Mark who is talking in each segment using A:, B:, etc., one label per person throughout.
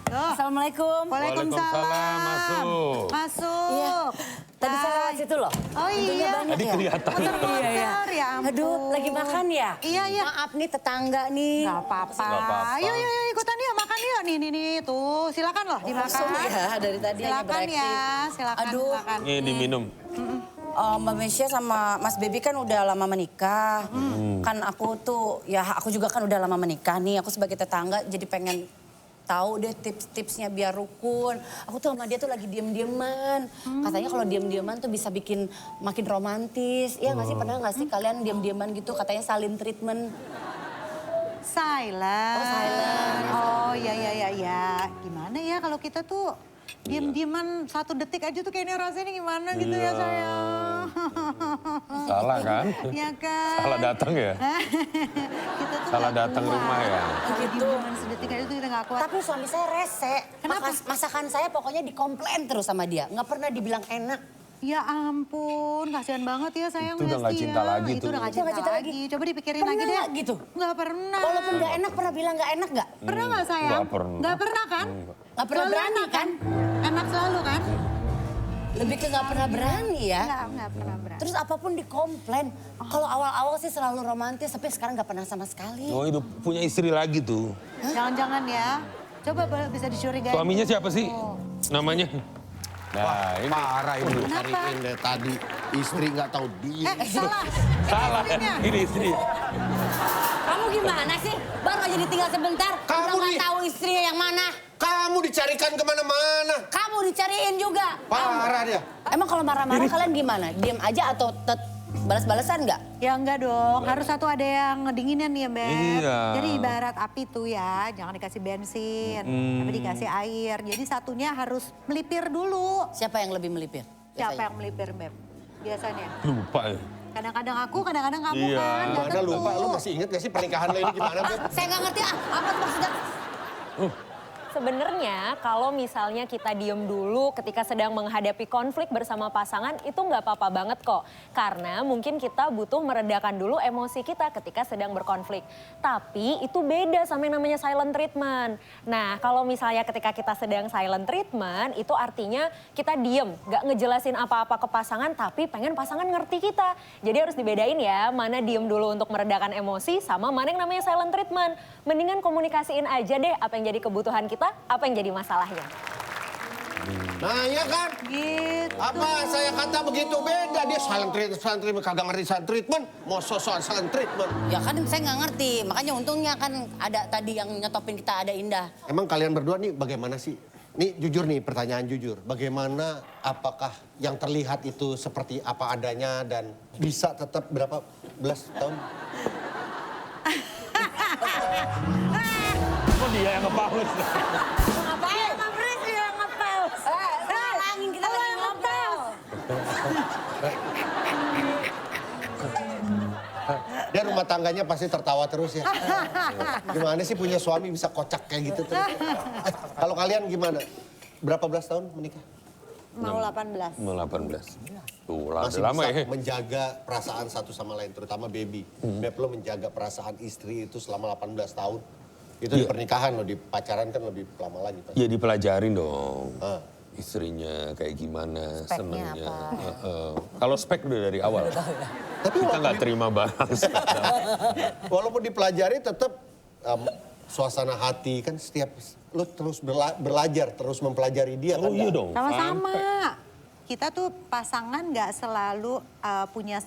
A: Assalamualaikum.
B: Waalaikumsalam. Masuk.
C: Masuk.
A: Iya. Tadi saya lewat situ loh.
C: Oh iya.
B: Tadi kelihatan.
C: Iya, iya. Ya ampun.
A: Aduh, lagi makan ya?
C: Iya, iya.
A: Maaf nih tetangga nih.
C: Gak apa-apa.
B: Nggak apa-apa.
C: Ayo, ayo, ayo, ikutan yuk, makan yuk. Nih, tuh. Silakan loh dimakan.
A: Langsung ya dari tadi hanya
C: Silakan
A: bereaksi.
C: ya, silakan
A: Aduh.
C: makan.
B: Ini diminum.
A: Mbak Mesya sama Mas Baby kan udah lama menikah. Kan aku tuh, ya aku juga kan udah lama menikah nih. Aku sebagai tetangga jadi pengen tahu deh tips-tipsnya biar rukun. Aku tuh sama dia tuh lagi diem-dieman. Katanya kalau diem-dieman tuh bisa bikin makin romantis. Iya nggak sih, pernah nggak sih kalian diem-dieman gitu katanya salin treatment?
C: Silent.
A: Oh, silent.
C: Oh, iya, iya, iya, iya. Gimana ya kalau kita tuh diem-dieman 1 detik aja tuh kayaknya rasanya gimana gitu ya
B: Iya.
C: sayang.
B: Salah kan?
C: Iya kan?
B: Salah datang ya?
C: Kita tuh
B: Salah
C: nggak
B: datang
C: kuat.
B: rumah ya?
C: Kalau diem-dieman sedetik aja tuh kita gak kuat.
A: Tapi suami saya rese.
C: Kenapa?
A: Masakan saya pokoknya dikomplain terus sama dia. Nggak pernah dibilang enak.
C: Ya ampun, kasihan banget ya sayang.
B: Itu udah nggak
C: Lesti
B: cinta
C: ya.
B: lagi
C: Itu
B: tuh.
C: udah gak
A: Itu nggak
C: cinta,
A: cinta
C: lagi. Coba dipikirin
A: Pernah
C: lagi deh.
A: nggak gitu?
C: Nggak pernah.
A: Walaupun nggak enak pernah bilang nggak enak nggak?
C: Pernah nggak sayang?
B: Nggak pernah.
C: Nggak pernah kan?
A: Nggak pernah
C: Selalu
A: berani
C: enak
A: kan?
C: Enak selalu kan?
A: Lebih ke nggak pernah berani ya.
C: Nggak pernah berani.
A: Terus apapun dikomplain. Kalau awal-awal sih selalu romantis, tapi sekarang nggak pernah sama sekali.
B: Oh itu punya istri lagi tuh.
C: Jangan-jangan ya. Coba bisa dicurigai.
B: Suaminya siapa sih? Namanya? Nah ini.
D: Parah ini
C: Kenapa?
D: cariin dari tadi. Istri nggak tahu dia.
C: Salah.
B: Salah,
C: Istrinya.
B: ini istri.
A: Kamu gimana sih? Baru aja ditinggal sebentar,
D: Kamu
A: udah nggak
D: nih.
A: tahu istrinya yang mana.
D: Kamu dicarikan kemana-mana.
A: Kamu dicariin juga.
D: Parah dia.
A: Emang kalau marah-marah kalian gimana? Diam aja atau balas-balasan nggak?
C: Ya enggak dong, harus satu ada yang ngedinginin nih ya Beb.
B: Iya.
C: Jadi ibarat api tuh ya, jangan dikasih bensin, tapi dikasih air. Jadi satunya harus melipir dulu.
A: Siapa yang lebih melipir?
C: Siapa
A: biasanya?
C: yang melipir Beb? Biasanya.
B: Lupa ya.
C: Kadang-kadang aku, kadang-kadang kamu
B: Iya.
C: kan. nggak
D: Gimana
C: tentu.
D: lupa, lu masih inget gak sih pernikahan lo ini gimana, Beb?
A: Saya nggak ngerti apa tuh maksudnya.
E: Sebenarnya kalau misalnya kita diem dulu ketika sedang menghadapi konflik bersama pasangan itu nggak apa-apa banget kok. Karena mungkin kita butuh meredakan dulu emosi kita ketika sedang berkonflik. Tapi itu beda sama yang namanya silent treatment. Nah kalau misalnya ketika kita sedang silent treatment itu artinya kita diem. Nggak ngejelasin apa-apa ke pasangan tapi pengen pasangan ngerti kita. Jadi harus dibedain ya mana diem dulu untuk meredakan emosi sama mana yang namanya silent treatment. Mendingan komunikasiin aja deh apa yang jadi kebutuhan kita, apa yang jadi masalahnya.
D: Nah iya kan?
C: Gitu.
D: Apa saya kata begitu beda. Dia silent treatment, kagak ngerti silent treatment. Mau sosokan silent treatment.
A: Ya kan saya nggak ngerti, makanya untungnya kan ada tadi yang nyetopin kita ada Indah.
D: Emang kalian berdua nih bagaimana sih? Nih jujur nih, pertanyaan jujur. Bagaimana, apakah yang terlihat itu seperti apa adanya dan bisa tetap berapa belas tahun?
B: Kok dia yang ngepaus?
A: Ngapain? Pabrik yang ngepel. Halangin kita lagi ngobrol.
D: Dia rumah tangganya pasti tertawa terus ya. Gimana sih punya suami bisa kocak kayak gitu terus? Kalau kalian gimana? Berapa belas tahun menikah?
C: Mau 18.
B: Mau 18. Tuh
D: Masih
B: lama
D: bisa
B: ya.
D: menjaga perasaan satu sama lain, terutama baby. Beb lo menjaga perasaan istri itu selama 18 tahun. Itu di
B: Iya.
D: pernikahan lo, di pacaran kan lebih lama lagi. Pasti.
B: Ya dipelajarin dong.
D: Ah.
B: Istrinya kayak gimana,
A: Speknya
B: senengnya.
A: apa?
B: Kalau spek udah dari awal.
D: Tapi
B: Kita
D: walaupun,
B: nggak terima barang.
D: walaupun dipelajari tetap suasana hati kan setiap lo terus belajar, terus mempelajari dia kan.
B: Oh iya
D: nggak?
B: dong.
C: Sama-sama. Kita tuh pasangan nggak selalu punya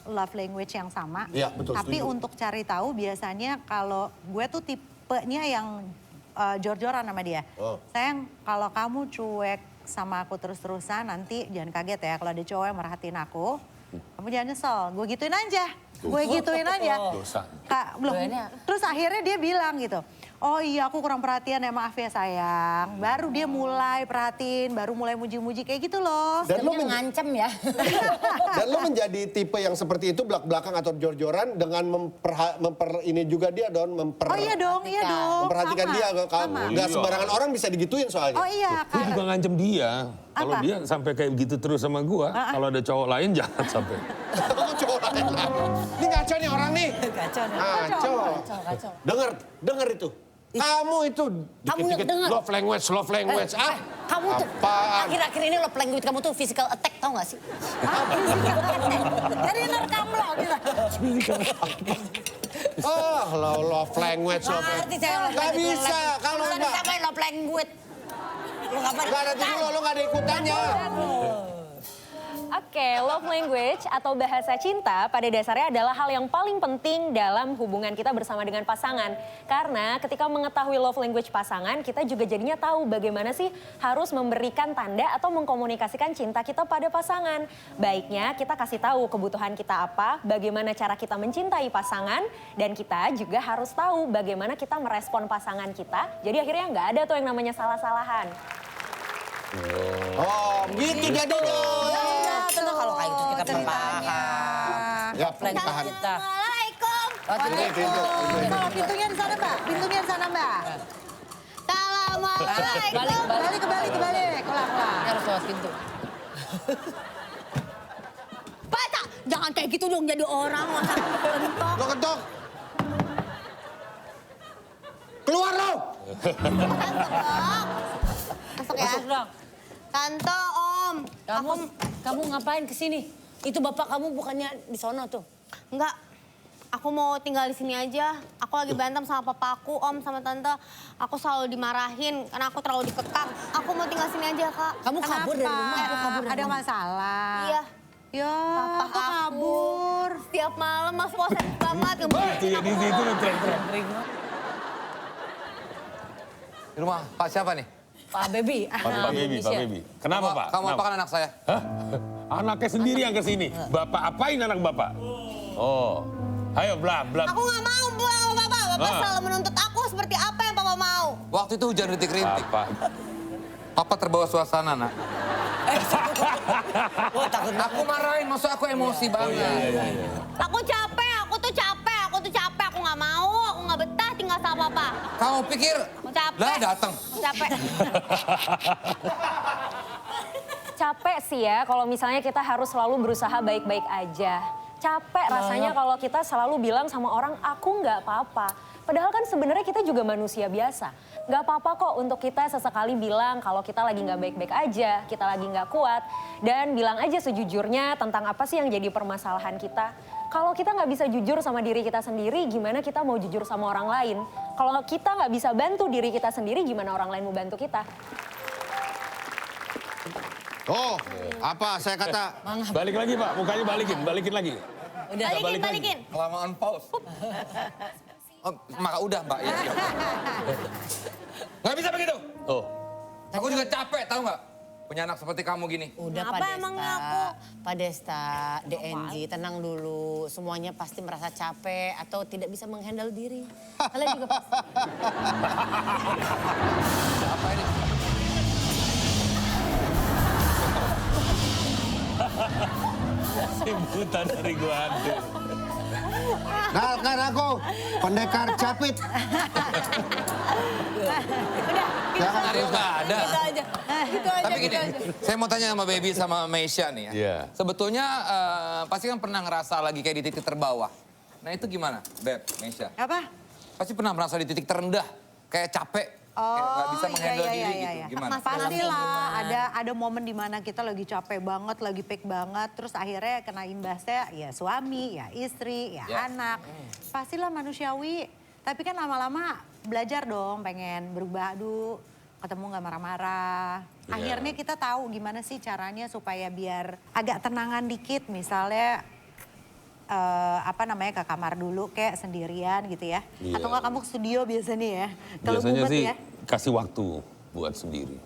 C: love language yang sama.
D: Iya, betul,
C: Tapi
D: setuju.
C: untuk cari tahu biasanya kalau gue tuh tipenya yang jor-joran sama dia.
D: Oh.
C: Sayang, kalau kamu cuek sama aku terus-terusan nanti jangan kaget ya kalau ada cowok yang merhatiin aku. Kamu jangan nyesel, gue gituin aja. Gue gituin aja.
B: Dosa.
C: Kak, belum.
A: Doanya.
C: Terus akhirnya dia bilang gitu, oh iya aku kurang perhatian ya maaf ya sayang. Baru dia mulai perhatiin, baru mulai muji-muji kayak gitu loh.
D: Dan lo,
A: ngancem ya.
D: dan lo menjadi tipe yang seperti itu belak-belakan atau jor-joran dengan ini juga dia
C: Oh iya dong,
D: memperhatikan
C: sama,
D: dia.
C: sama.
D: Nggak sembarangan orang bisa digituin soalnya.
C: Oh iya,
B: Gue juga ngancem dia. Kalau
C: Apa?
B: dia sampai kayak gitu terus sama gua, kalau ada cowok lain jangan sampai.
D: Ini ngaco nih orang nih. Ngaco. Dengar itu. Kamu itu
A: Kamu yang
D: dikit-dikit
A: denger.
D: love language.
A: Kamu tuh
D: Apaan?
A: akhir-akhir ini love language kamu tuh physical attack tau gak sih? Jadi nerekam lo gitu.
D: Oh, love language.
A: Arti saya love
D: Gak
A: language.
D: bisa. Kalau
A: Lu
D: enggak,
A: sampai love language. Lu ngapain?
D: gak ada dulu, lo gak ada ikutannya.
E: Oke, love language atau bahasa cinta pada dasarnya adalah hal yang paling penting dalam hubungan kita bersama dengan pasangan. Karena ketika mengetahui love language pasangan, kita juga jadinya tahu bagaimana sih harus memberikan tanda atau mengkomunikasikan cinta kita pada pasangan. Baiknya kita kasih tahu kebutuhan kita apa, bagaimana cara kita mencintai pasangan, dan kita juga harus tahu bagaimana kita merespon pasangan kita. Jadi akhirnya nggak ada tuh yang namanya salah-salahan.
D: Oh, gitu jadinya.
A: Betul kalau kayak gitu kita paham.
D: Ya, pernikahan.
A: Kita.
F: Assalamualaikum.
C: Kalau pintunya di sana mbak, pintunya di sana mbak.
F: Assalamualaikum.
C: Kebalik. Ulang.
A: Harus lewat pintu.
F: Baca, jangan kayak gitu dong jadi orang. Masa bentok.
D: Lo ketok. Keluar lo.
F: Masuk ya.
A: Masuk dong.
F: Tante, Om.
A: Kamu ngapain kesini? Itu bapak kamu bukannya di sono tuh?
F: Enggak. Aku mau tinggal di sini aja. Aku lagi berantem sama papaku, Om, sama Tante. Aku selalu dimarahin karena aku terlalu dikekang. Aku mau tinggal sini aja, Kak.
A: Kamu kabur dari rumah? Aku kabur dari
C: Ada
A: rumah.
C: masalah.
F: Iya.
C: Ya,
F: Papa
C: kok kabur?
F: Setiap malam Mas posesif banget.
B: Itu ya di situ teriak-teriak.
G: Di rumah Pak siapa nih?
A: Pak Baby.
B: Pak Baby. Kenapa Pak?
G: Kamu
B: Kenapa?
G: apakan anak saya?
B: Hah? Anaknya sendiri yang kesini. Bapak apain anak bapak? Oh, ayo blab.
F: Aku nggak mau pulang sama Papa. Papa selalu menuntut aku seperti apa yang Papa mau.
G: Waktu itu hujan rintik-rintik.
B: Bapak.
G: Papa terbawa suasana, nak. Aku marahin, maksud aku emosi banget.
F: Aku capek, aku tuh capek. Aku nggak mau, aku nggak betah tinggal sama Papa.
G: Kamu pikir,
F: Aku capek.
G: lah datang.
F: Aku capek.
E: Capek sih ya kalau misalnya kita harus selalu berusaha baik-baik aja. Capek rasanya kalau kita selalu bilang sama orang, aku nggak apa-apa. Padahal kan sebenarnya kita juga manusia biasa. Nggak apa-apa kok untuk kita sesekali bilang kalau kita lagi nggak baik-baik aja, kita lagi nggak kuat. Dan bilang aja sejujurnya tentang apa sih yang jadi permasalahan kita. Kalau kita nggak bisa jujur sama diri kita sendiri, gimana kita mau jujur sama orang lain? Kalau kita nggak bisa bantu diri kita sendiri, gimana orang lain mau bantu kita?
D: Oh, apa saya kata?
B: Balik lagi Pak, mukanya balikin lagi.
A: Udah.
F: Balikin.
G: Kelamaan pause. Oh, maka udah Mbak, ya. Nggak bisa begitu.
B: Oh,
G: Aku juga capek, tahu nggak? Punya anak seperti kamu gini.
A: Udah
F: Apa
A: Pak
F: emangnya
A: Desta,
F: aku?
A: Pak Desta, DNG, tenang dulu. Semuanya pasti merasa capek atau tidak bisa menghandle diri. Kalian juga pasti.
G: Apa ini?
B: simputan dari gua hantu.
D: Kan aku pendekar capit.
G: Skenario nggak ada.
A: Gitu aja.
G: Tapi gini, saya mau tanya sama Baby sama Meisha nih ya.
B: Iya.
G: Sebetulnya pasti kan pernah ngerasa lagi kayak di titik terbawah. Nah itu gimana, Beb, Meisha?
C: Apa?
G: Pasti pernah merasa di titik terendah, kayak capek, kayak nggak bisa menghandle diri gitu. Gimana?
C: Pastilah ada momen di mana kita lagi capek banget, lagi peak banget, terus akhirnya kena imbasnya ya suami, ya istri, ya anak. Pastilah manusiawi. Tapi kan lama-lama belajar dong, pengen berubah dulu, ketemu nggak marah-marah. Akhirnya kita tahu gimana sih caranya supaya biar agak tenangan dikit, misalnya ke kamar dulu kayak sendirian gitu ya.
B: Iya.
C: Atau nggak kamu ke studio biasanya ya. Kalau
B: Biasanya
C: mumet
B: sih
C: ya.
B: kasih waktu buat sendiri.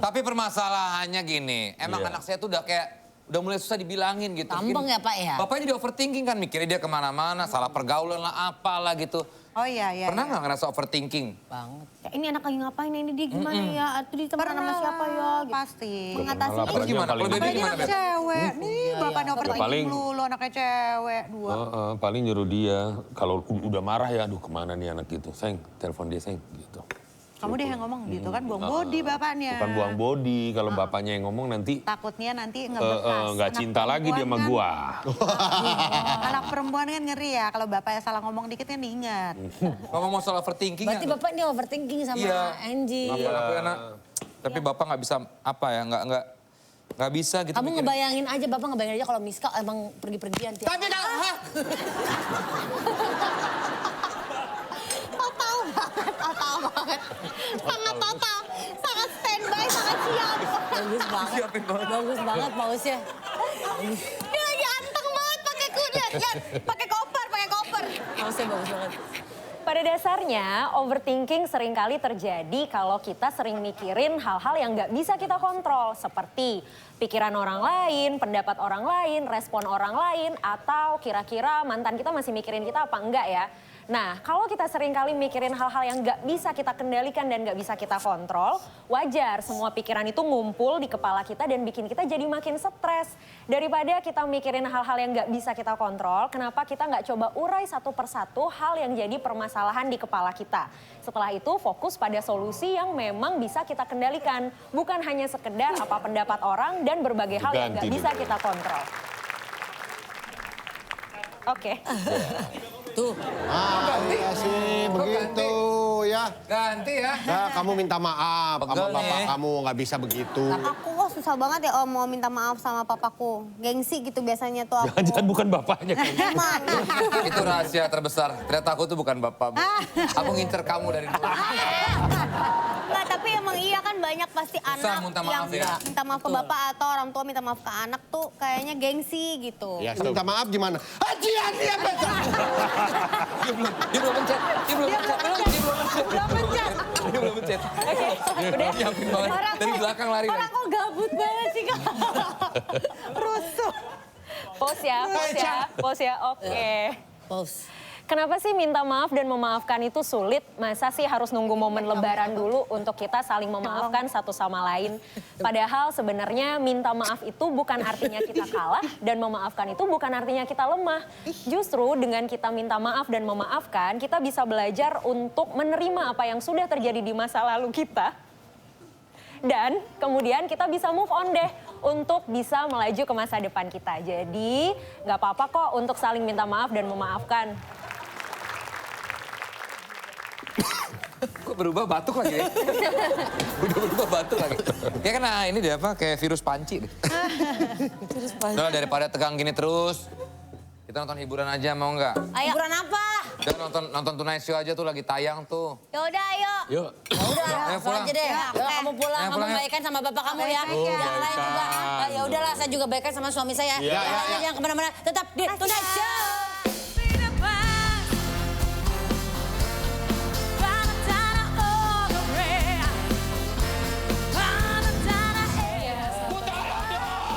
G: Tapi permasalahannya gini, emang
B: Iya.
G: anak saya tuh udah mulai susah dibilangin gitu.
A: Gampang ya, Pak, ya?
G: Bapaknya jadi overthinking kan, mikirnya dia kemana-mana, salah pergaulan lah, apalah gitu.
C: Oh iya, iya.
G: Pernah nggak ngerasa overthinking?
A: Banget.
F: Ya, ini anak lagi ngapain, ini dia gimana ya? Atau di teman sama siapa ya? Gitu.
C: Pasti.
F: Mengatasi
B: Pernah lah,
G: Terus gimana? Kalau baby
C: Apalagi
G: gimana,
C: anak
G: Beb?
C: cewek. Nih bapaknya overthinking
B: Paling-
C: melulu, anaknya cewek. Dua.
B: Paling nyuruh dia, kalau udah marah ya, aduh kemana nih anak gitu. Sayang, telepon dia sayang, gitu.
C: Kamu deh yang ngomong gitu kan, buang body bapaknya.
B: Bukan buang body, kalau bapaknya yang ngomong nanti
C: Takutnya nanti ngebekas.
B: nggak
C: Anak
B: cinta lagi dia sama
C: perempuan
B: gua.
C: kan- Anak perempuan kan ngeri ya, kalau bapaknya salah ngomong dikit kan diingat.
G: Ngomong soal overthinking
A: Berarti
G: ya?
A: bapak ini overthinking sama
G: Iya.
A: Angie.
G: Apa aku anak? Tapi bapak nggak bisa apa ya? Nggak bisa gitu.
A: Kamu
G: mikirin.
A: ngebayangin aja, bapak ngebayangin aja kalau Miska emang pergi-pergian tiap.
G: Tapi kalau
F: Total banget. Sangat total. Sangat standby, sangat siap.
A: Bagus banget.
G: Siapin banget.
A: Bagus banget pausnya.
F: Dia lagi anteng banget pakai kuda. Ya, pakai koper, pakai koper.
A: Pausnya bagus banget.
E: Pada dasarnya, overthinking seringkali terjadi kalau kita sering mikirin hal-hal yang nggak bisa kita kontrol. Seperti pikiran orang lain, pendapat orang lain, respon orang lain, atau kira-kira mantan kita masih mikirin kita apa enggak ya. Nah, kalau kita seringkali mikirin hal-hal yang nggak bisa kita kendalikan dan nggak bisa kita kontrol, wajar semua pikiran itu ngumpul di kepala kita dan bikin kita jadi makin stres. Daripada kita mikirin hal-hal yang nggak bisa kita kontrol, kenapa kita nggak coba urai satu persatu hal yang jadi permasalahan di kepala kita. Setelah itu fokus pada solusi yang memang bisa kita kendalikan. Bukan hanya sekedar apa pendapat orang dan berbagai hal yang nggak
B: Ganti
E: bisa
B: dulu.
E: kita kontrol. Oke.
A: Tuh.
D: Iya sih, begitu ya.
G: ganti ya.
D: Nah, kamu minta maaf sama
G: Pegel
D: bapak
G: nih.
D: kamu, nggak bisa begitu.
F: Aku kok susah banget ya Om mau minta maaf sama papaku. Gengsi gitu biasanya tuh aku.
B: Jangan bukan bapaknya.
F: Emang.
G: Itu rahasia terbesar. Ternyata aku tuh bukan bapak. Bu. Aku ngincer kamu dari dulu.
F: Enggak, tapi emang iya kan banyak pasti anak
G: minta
F: yang
G: maaf ya.
F: minta maaf ke bapak atau orang tua minta maaf ke anak tuh kayaknya gengsi gitu.
D: Ya, minta maaf gimana? Haji, apa?
G: Dia belum mencet. Dia belum mencet. Dia belum mencet.
E: Oke, udah.
G: Nyiapin banget. Dari belakang lari.
F: Orang kok gabut banget sih Kak.
C: Rusuh.
E: Pause ya, pause ya, pause ya. Oke.
A: Pause.
E: Kenapa sih minta maaf dan memaafkan itu sulit? Masa sih harus nunggu momen lebaran dulu untuk kita saling memaafkan satu sama lain? Padahal sebenarnya minta maaf itu bukan artinya kita kalah dan memaafkan itu bukan artinya kita lemah. Justru dengan kita minta maaf dan memaafkan, kita bisa belajar untuk menerima apa yang sudah terjadi di masa lalu kita. Dan kemudian kita bisa move on deh untuk bisa melaju ke masa depan kita. Jadi nggak apa-apa kok untuk saling minta maaf dan memaafkan.
G: Kok berubah batuk lagi ya? Udah berubah batuk lagi. Kayak kena ini deh apa, kayak virus panci deh. Udah lah, daripada tegang gini terus. Kita nonton hiburan aja mau nggak?
F: Ayo.
A: Hiburan apa?
G: Udah nonton Tonight Show aja tuh lagi tayang tuh.
F: Yaudah ayo.
B: Yuk.
A: Ya udah,
G: Ayo
A: langsung
G: pulang.
A: aja deh.
F: Ya,
A: Ya,
F: oke.
A: kamu pulang,
G: Ayo
A: kamu
G: pulang, ya.
A: baikan sama bapak kamu ya. Yang lain juga. Ya udahlah, saya juga baikan sama suami saya. Jangan kemana-mana, tetap di Tonight Show.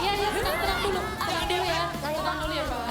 H: Iya, tenang dulu. Tenang dulu ya. Tenang dulu ya, Pak.